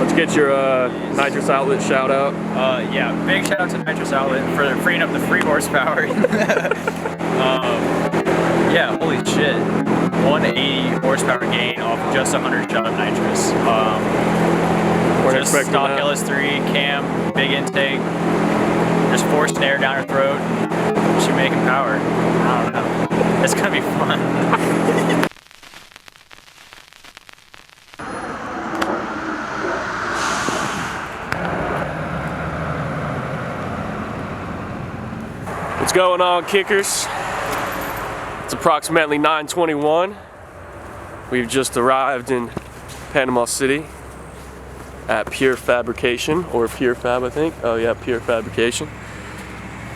Let's get your Nitrous Outlet shout out. Yeah, big shout out to Nitrous Outlet for freeing up the free horsepower. Yeah, holy shit. 180 horsepower gain off just 100 shot of nitrous. Just stock LS3, cam, big intake, just forcing air down her throat. She's making power. I don't know. It's gonna be fun. What's going on, kickers? It's approximately 9:21. We've just arrived in Panama City at Pure Fabrication, or Pure Fab, I think. Oh yeah, Pure Fabrication.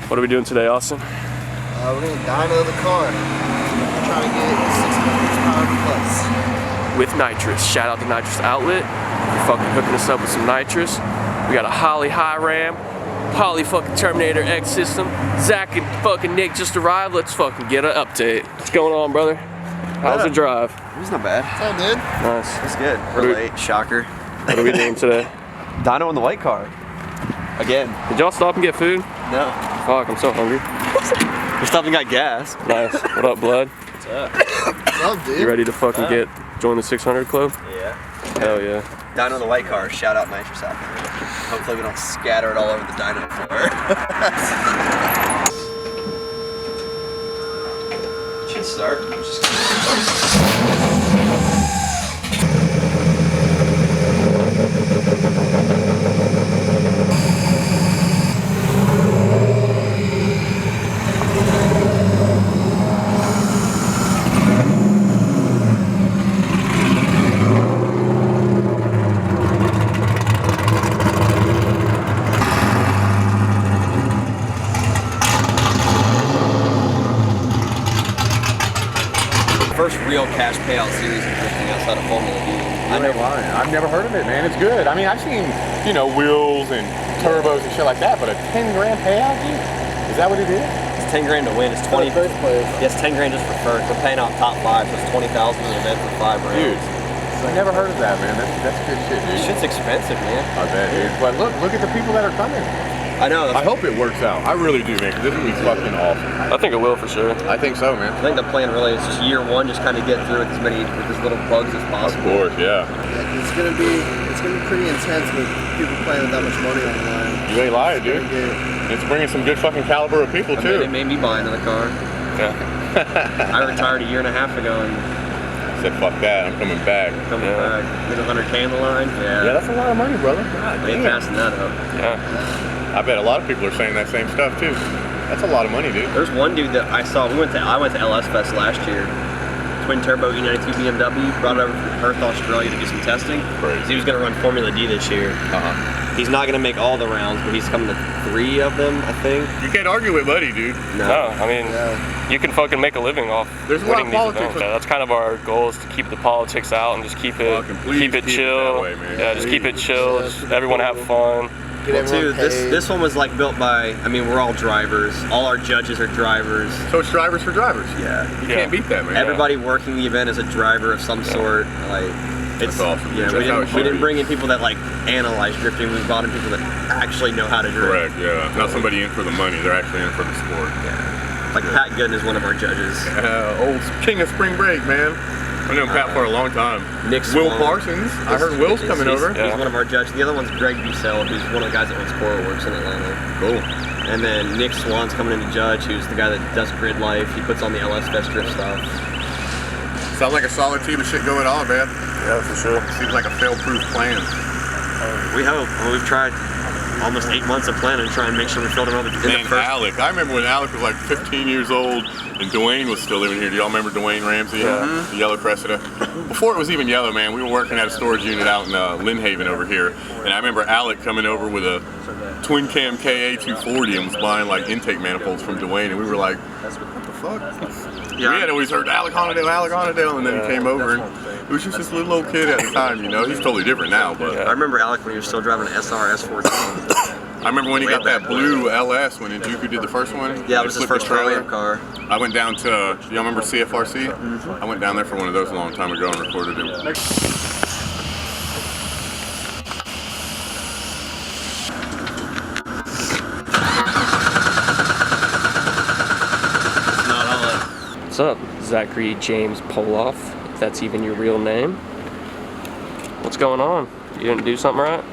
What are we doing today, Austin? We're gonna dyno the car. We're trying to get 600 horsepower plus. With nitrous. Shout out to Nitrous Outlet for fucking hooking us up with some nitrous. We got a Holly high ram, Poly fucking Terminator X system. Zach and fucking Nick just arrived. Let's fucking get an update. What's going on, brother? How's the drive? It was not bad. It's all good. Nice. It's good. We're late. Shocker. What are we doing today? Dyno in the white car. Again. Did y'all stop and get food? No. Fuck, I'm so hungry. We stopped and got gas. Nice. What up, blood? What's up? What's up, dude? You ready to fucking join the 600 club? Yeah. Hell yeah. Dyno in the white car. Shout out Nitrous Outlet. Hopefully we don't scatter it all over the dyno floor. Should start. First real cash payout series of drifting outside of Formula D. I've never heard of it, man. It's good. I mean, I've seen, you know, wheels and turbos and shit like that, but a 10 grand payout, dude? Is that what it is? It's 10 grand to win. It's 20. Yes, 10 grand just for first. We're paying out top 5, so it's 20,000 in the event for 5 rounds. Dude, I never heard of that, man. That's good shit, dude. This shit's expensive, man. I bet, dude. But look at the people that are coming. I know. I hope it works out. I really do, man, because this will be fucking awesome. I think it will for sure. I think so, man. I think the plan really is just year one, just kind of get through with as little bugs as possible. Of course, yeah. It's gonna be pretty intense with people playing with that much money on the line. You ain't lying, dude. It's bringing some good fucking caliber of people, too. It made me buy another car. Yeah. I retired a year and a half ago and said, fuck that, I'm coming back. Back. Get 100K on the line. Yeah, that's a lot of money, brother. God, ain't passing that up. Yeah. I bet a lot of people are saying that same stuff too. That's a lot of money, dude. There's one dude that I saw. I went to LS Fest last year. Twin turbo E92 BMW. Brought it over from Perth, Australia to do some testing. Crazy. He was going to run Formula D this year. He's not going to make all the rounds, but he's coming to 3 of them, I think. You can't argue with Buddy, dude. No, I mean, you can fucking make a living off winning these events. That's kind of our goal, is to keep the politics out and just keep it chill. Yeah, just keep it chill. Just everyone have fun. Well, too, this one was like built by, I mean, we're all drivers. All our judges are drivers. So it's drivers for drivers. Yeah. You can't beat that, man. Everybody working the event is a driver of some sort. Like, it's awesome. Yeah, we didn't bring in people that like analyze drifting. We brought in people that actually know how to drift. Correct. Yeah. Not somebody in for the money. They're actually in for the sport. Yeah. Like Pat Gooden is one of our judges. Old king of spring break, man. I've known Pat for a long time. Will Parsons. I heard Will's coming over. He's one of our judges. The other one's Greg Bucell, who's one of the guys that runs Coral Works in Atlanta. Cool. And then Nick Swan's coming in to judge, who's the guy that does Grid Life. He puts on the LS Fest drift stuff. Sounds like a solid team of shit going on, man. Yeah, for sure. Seems like a fail-proof plan. We hope. Well, we've tried almost 8 months of planning to try and make sure we filled him up. Man, Alec. I remember when Alec was like 15 years old and Dwayne was still living here. Do y'all remember Dwayne Ramsey? Yeah. The yellow Cressida? Before it was even yellow, man, we were working at a storage unit out in Lynn Haven over here. And I remember Alec coming over with a twin cam KA 240 and was buying like intake manifolds from Dwayne. And we were like, what the fuck? Yeah. We had always heard Alec Honadale, and then he came over and it was just this little old kid at the time, you know. He's totally different now, but I remember Alec when he was still driving an SR S14. I remember when he got that blue LS when Njuku did the first one. Yeah, it was his first trailer car. I went down to, y'all remember CFRC? I went down there for one of those a long time ago and recorded him. What's up, Zachary James Poloff, if that's even your real name? What's going on? You didn't do something right?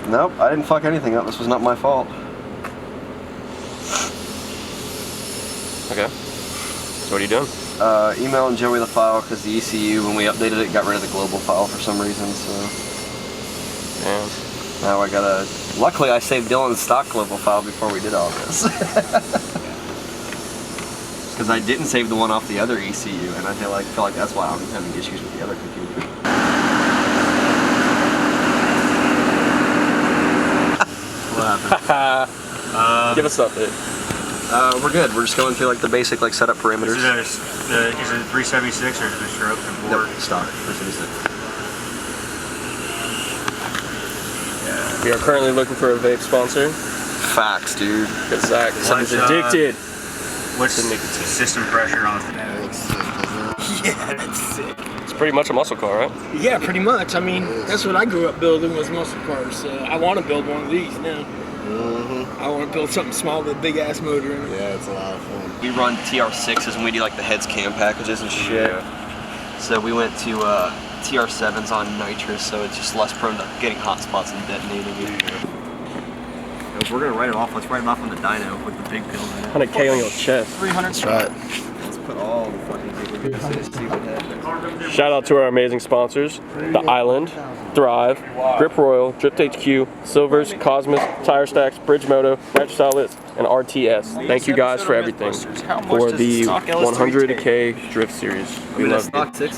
Nope, I didn't fuck anything up. This was not my fault. Okay. So what are you doing? Emailing Joey the file because the ECU, when we updated it, got rid of the global file for some reason, so... Damn. Now I gotta... Luckily, I saved Dylan's stock global file before we did all this. Because I didn't save the one off the other ECU, and I feel like that's why I'm having issues with the other computer. What happened? Give us an update. We're good. We're just going through like the basic like setup parameters. Is it 376 or is it stroke and board? Nope, stock. 376. We are currently looking for a vape sponsor. Facts, dude. Because Zach is addicted. What's the system pressure on it? That looks sick, doesn't it? Yeah, that's sick. It's pretty much a muscle car, right? Yeah, pretty much. I mean, that's what I grew up building was muscle cars. So I want to build one of these now. I want to build something small with a big ass motor in it. Yeah, it's a lot of fun. We run TR6s when we do like the heads cam packages and shit. Yeah. So we went to TR7s on nitrous, so it's just less prone to getting hot spots and detonating it. If we're gonna write it off, let's write it off on the dyno with the big pill in it. 100K on your chest. 300. That's right. Let's put all the fucking people in this, see what happens. Shout out to our amazing sponsors, The Island, Thrive, Grip Royal, Drift HQ, Silvers, Cosmos, Tire Stacks, Bridge Moto, Nitrous Outlets, and RTS. Thank you guys for everything for the 100K Drift Series. We love you.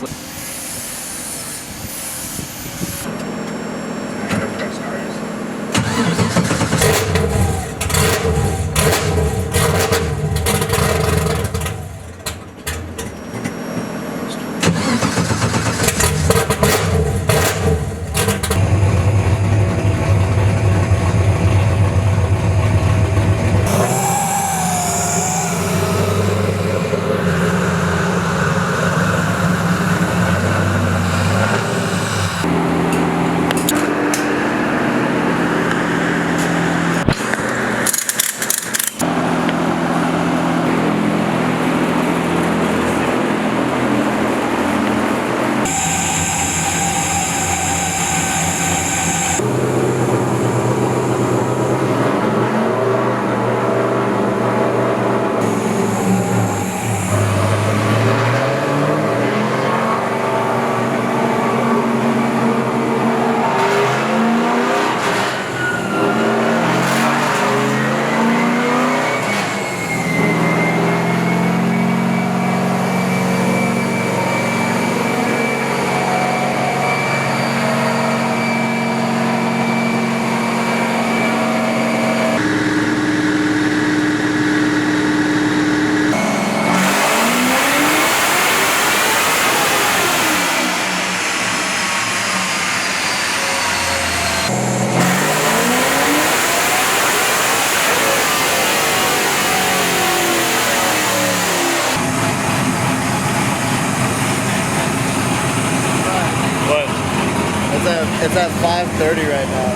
It's at 5:30 right now.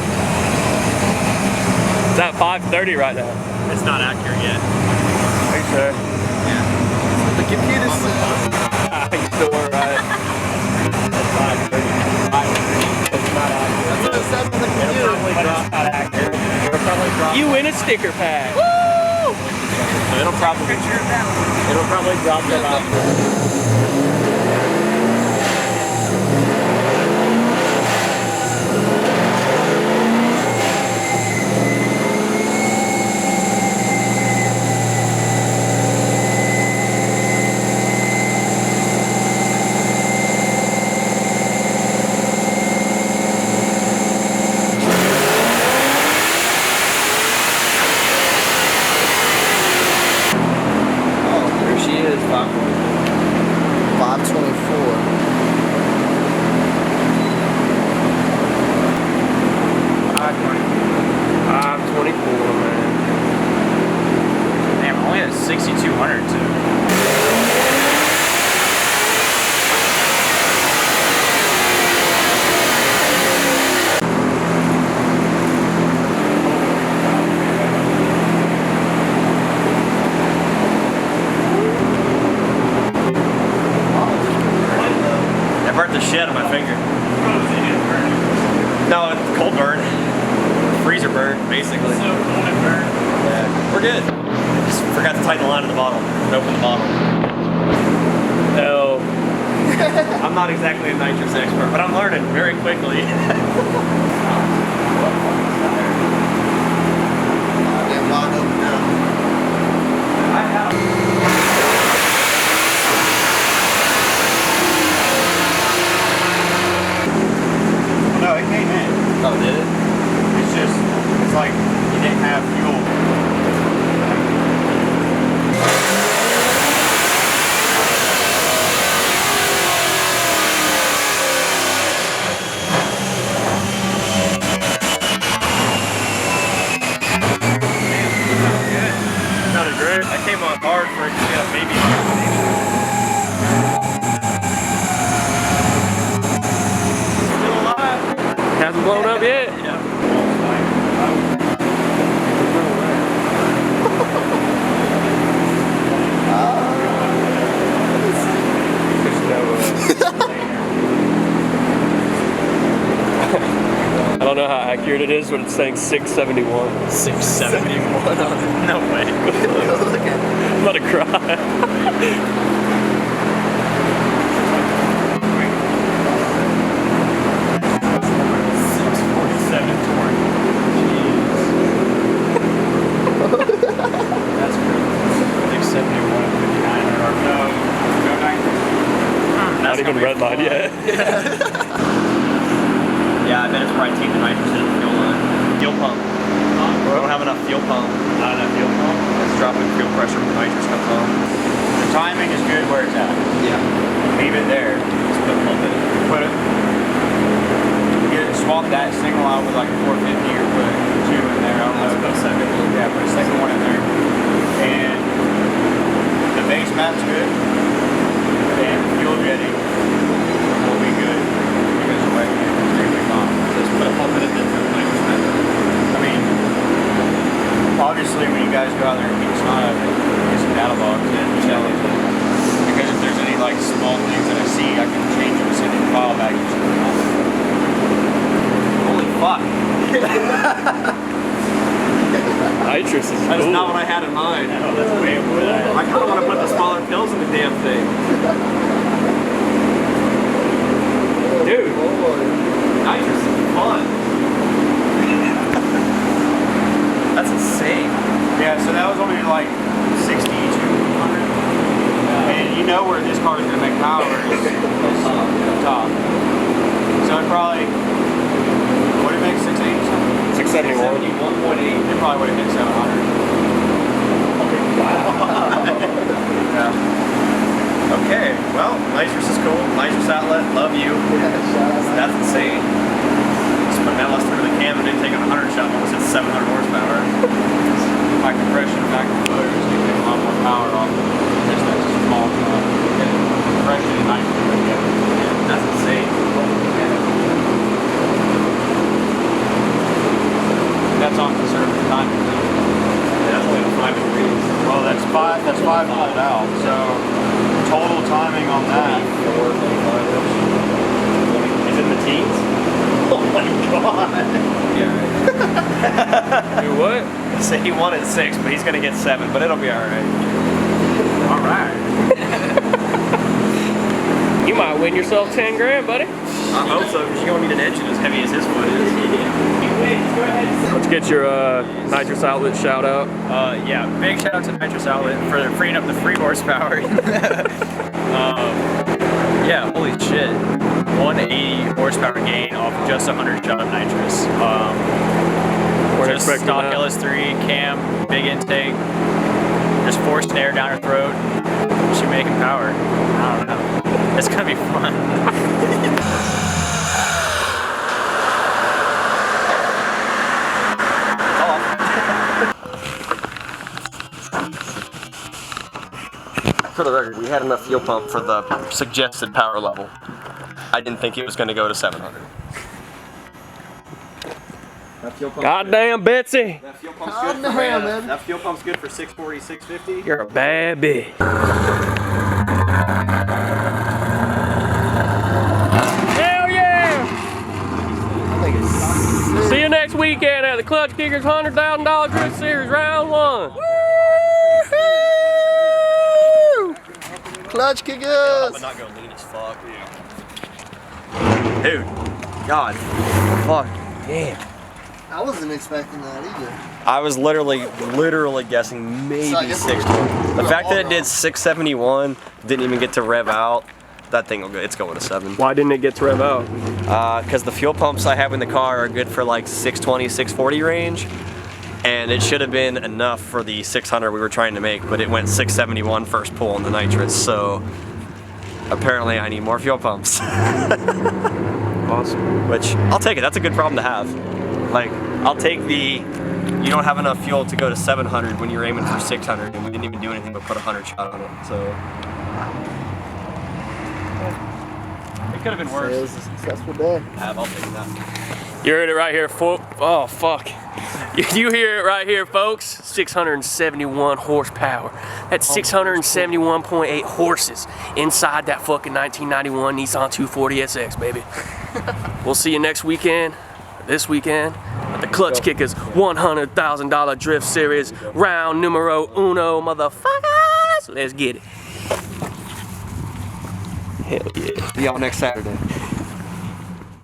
It's at 5:30 right now. It's not accurate yet. Are you sure? The computer's You still were right. It's 5:30. It's not accurate. That's what it said on the computer. But it's not accurate. You win a sticker pack. Woo! It'll probably drop that off. Cold burn. Freezer burn, basically. So cold and burn. Yeah, we're good. Just forgot to tighten the line in the bottle and open the bottle. No. I'm not exactly a nitrous expert, but I'm learning very quickly. They're wide open now. No, it came in. Oh, did it? It's like you didn't have fuel. Sounded great. I came on hard for it to get a baby. Still alive. Hasn't blown up yet. Yeah. I don't know how accurate it is, but it's saying 671. 671 on it. No way. I'm about to cry. 647 torque. Jeez. That's crazy. 671 and 59 or no. Not even redline yet. Yeah, I bet it's probably taking the nitrogen in the fuel line. Fuel pump. We don't have enough fuel pump. Not enough fuel pump? It's dropping fuel pressure when the nitrous comes on. The timing is good where it's at. Yeah. Leave it there. Just put a pump in it. Put it. Swap that single out with like a 450 or put two in there. I don't know. Put a second. Yeah, put a second one in there. And the base map's good. And the fuel jetting will be good. Because the way it's extremely calm. Just put a pump in it, then put a nitrous map. I mean, obviously when you guys go out there and keep snot out, get some data logs and challenge it. Because if there's any like small things that I see, I can change them, send it file back and shit. Holy fuck. Nitrous is That is cool. not what I had in mind. No, that's way over that. I kind of want to put the smaller pills in the damn thing. Dude, nitrous is fun. That's insane. Yeah, so that was only like 60 to 100. And you know where this car is going to make power is the top. So it probably, what did it make, 680 something? 671. 71.8. It probably would have hit 700. Yeah. Okay, well, nitrous is cool. Nitrous Outlet, love you. That's insane. Just put metal through the cam and then take on 100 shot, almost hit 700 horsepower. My compression back in the motor is getting a lot more power off of just that small compression and nitrogen. Yeah, that's insane. That's on conservative timing. Yeah, that's only 5 degrees. Well, that's 5 volt out. So total timing on that. Is it in the teens? Oh my god. Yeah, right. Do what? So he wanted 6, but he's gonna get 7, but it'll be alright. Alright. You might win yourself 10 grand, buddy. I hope so, because you're gonna need an engine as heavy as his foot is. Let's get your Nitrous Outlet shout out. Yeah, big shout out to Nitrous Outlet for freeing up the free horsepower. Yeah, holy shit. 180 horsepower gain off just 100 shot of nitrous. Weren't Just expecting stock that. LS3, cam, big intake, just forced air down her throat. She making power. I don't know. It's gonna be fun. For the record, we had enough fuel pump for the suggested power level. I didn't think it was going to go to 700. Goddamn, Betsy. That fuel pump's God good damn, for man. that fuel pump's good for 640, 650. You're a bad bitch. Hell yeah! I think it's weekend at the Klutch Kickers $100,000 Drift Series Round 1. Woo! Klutch Kickers! I'm not gonna lean as fuck. Dude, God, fuck, damn. I wasn't expecting that either. I was literally guessing maybe 620. The fact that it did 671, didn't even get to rev out. That thing will go. It's going to 7. Why didn't it get to rev out? Because the fuel pumps I have in the car are good for like 620, 640 range, and it should have been enough for the 600 we were trying to make, but it went 671 first pull on the nitrous. So apparently I need more fuel pumps. Awesome. Which I'll take it. That's a good problem to have. Like, I'll take the, you don't have enough fuel to go to 700 when you're aiming for 600, and we didn't even do anything but put a 100 shot on it, so. It could have been It worse. was a successful day. I'll take that. You heard it right here, folks. Oh, fuck. You hear it right here, folks. 671 horsepower. That's 671.8 horses inside that fucking 1991 Nissan 240SX, baby. We'll see you next weekend. This weekend at the Klutch Kickers $100,000 Drift Series round numero uno, motherfuckers. Let's get it. Hell yeah. See y'all next Saturday.